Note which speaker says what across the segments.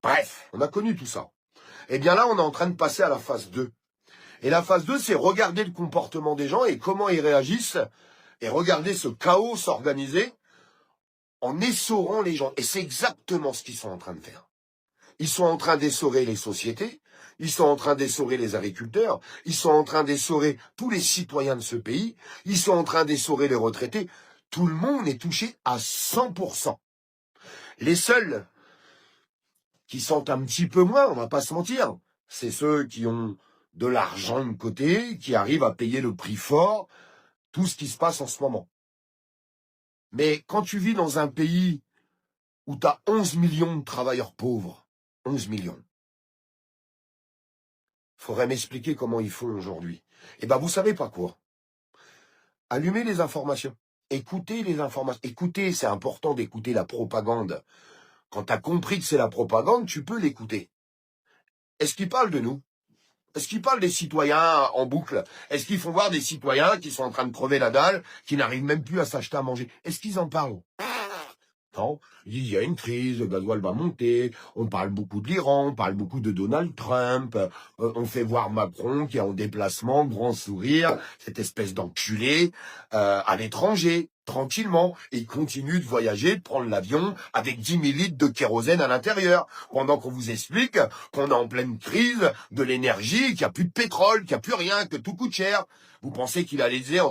Speaker 1: Bref, on a connu tout ça. Eh bien là, on est en train de passer à la phase 2. Et la phase 2, c'est regarder le comportement des gens et comment ils réagissent, et regarder ce chaos s'organiser en essorant les gens. Et c'est exactement ce qu'ils sont en train de faire. Ils sont en train d'essorer les sociétés, ils sont en train d'essorer les agriculteurs, ils sont en train d'essorer tous les citoyens de ce pays, ils sont en train d'essorer les retraités. Tout le monde est touché à 100%. Les seuls qui sentent un petit peu moins, on va pas se mentir, c'est ceux qui ont de l'argent de côté, qui arrivent à payer le prix fort, tout ce qui se passe en ce moment. Mais quand tu vis dans un pays où tu as 11 millions de travailleurs pauvres, 11 millions, faudrait m'expliquer comment ils font aujourd'hui. Eh ben, vous savez pas quoi. Allumez les informations. Écoutez les informations. Écoutez, c'est important d'écouter la propagande. Quand tu as compris que c'est la propagande, tu peux l'écouter. Est-ce qu'ils parlent de nous? Est-ce qu'ils parlent des citoyens en boucle? Est-ce qu'ils font voir des citoyens qui sont en train de crever la dalle, qui n'arrivent même plus à s'acheter à manger? Est-ce qu'ils en parlent? Non, ils disent il y a une crise, le gasoil va monter, on parle beaucoup de l'Iran, on parle beaucoup de Donald Trump, on fait voir Macron qui est en déplacement, grand sourire, cette espèce d'enculé, à l'étranger, tranquillement, et il continue de voyager, de prendre l'avion avec 10 000 litres de kérosène à l'intérieur, pendant qu'on vous explique qu'on est en pleine crise de l'énergie, qu'il n'y a plus de pétrole, qu'il n'y a plus rien, que tout coûte cher. Vous pensez qu'il allait dire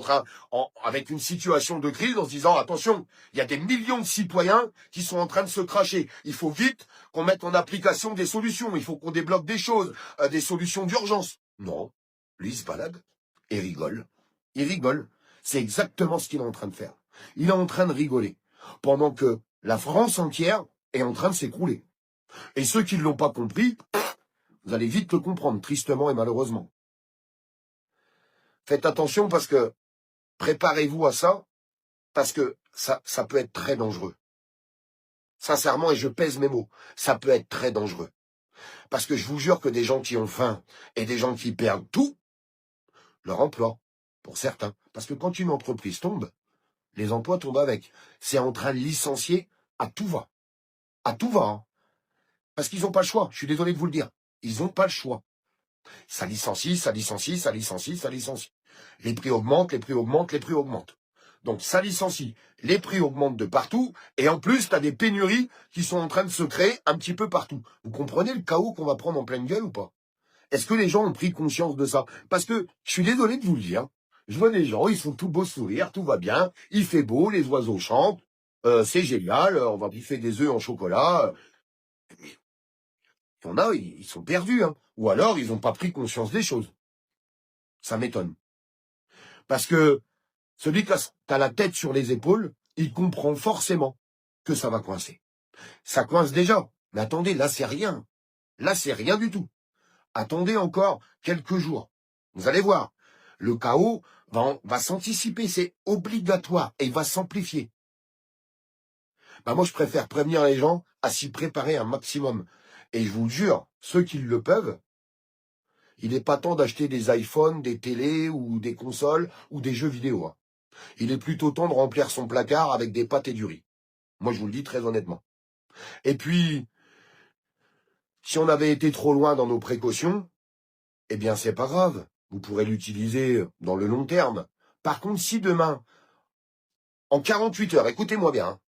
Speaker 1: avec une situation de crise en se disant attention, il y a des millions de citoyens qui sont en train de se cracher. Il faut vite qu'on mette en application des solutions. Il faut qu'on débloque des choses, des solutions d'urgence. Non, lui il se balade et rigole. Il rigole. C'est exactement ce qu'il est en train de faire. Il est en train de rigoler pendant que la France entière est en train de s'écrouler. Et ceux qui ne l'ont pas compris, vous allez vite le comprendre, tristement et malheureusement. Faites attention parce que préparez-vous à ça, parce que ça peut être très dangereux. Sincèrement, et je pèse mes mots, ça peut être très dangereux. Parce que je vous jure que des gens qui ont faim et des gens qui perdent tout, leur emploi, pour certains. Parce que quand une entreprise tombe, les emplois tombent avec. C'est en train de licencier à tout va. À tout va. Hein. Parce qu'ils n'ont pas le choix, je suis désolé de vous le dire. Ils n'ont pas le choix. Ça licencie, ça licencie, ça licencie, ça licencie. Les prix augmentent, les prix augmentent, les prix augmentent. Donc ça licencie, les prix augmentent de partout, et en plus, tu as des pénuries qui sont en train de se créer un petit peu partout. Vous comprenez le chaos qu'on va prendre en pleine gueule ou pas? Est-ce que les gens ont pris conscience de ça? Parce que, je suis désolé de vous le dire, je vois des gens, ils sont tout beaux sourires, tout va bien, il fait beau, les oiseaux chantent, c'est génial, on va bouffer des œufs en chocolat. Mais il y en a, ils sont perdus, hein. Ou alors, ils n'ont pas pris conscience des choses. Ça m'étonne. Parce que celui qui a la tête sur les épaules, il comprend forcément que ça va coincer. Ça coince déjà. Mais attendez, là, c'est rien. Là, c'est rien du tout. Attendez encore quelques jours. Vous allez voir. Le chaos va s'anticiper. C'est obligatoire. Et il va s'amplifier. Moi, je préfère prévenir les gens à s'y préparer un maximum. Et je vous le jure, ceux qui le peuvent, il n'est pas temps d'acheter des iPhones, des télés ou des consoles ou des jeux vidéo. Hein. Il est plutôt temps de remplir son placard avec des pâtes et du riz. Moi, je vous le dis très honnêtement. Et puis, si on avait été trop loin dans nos précautions, eh bien, c'est pas grave. Vous pourrez l'utiliser dans le long terme. Par contre, si demain, en 48 heures, écoutez-moi bien, hein,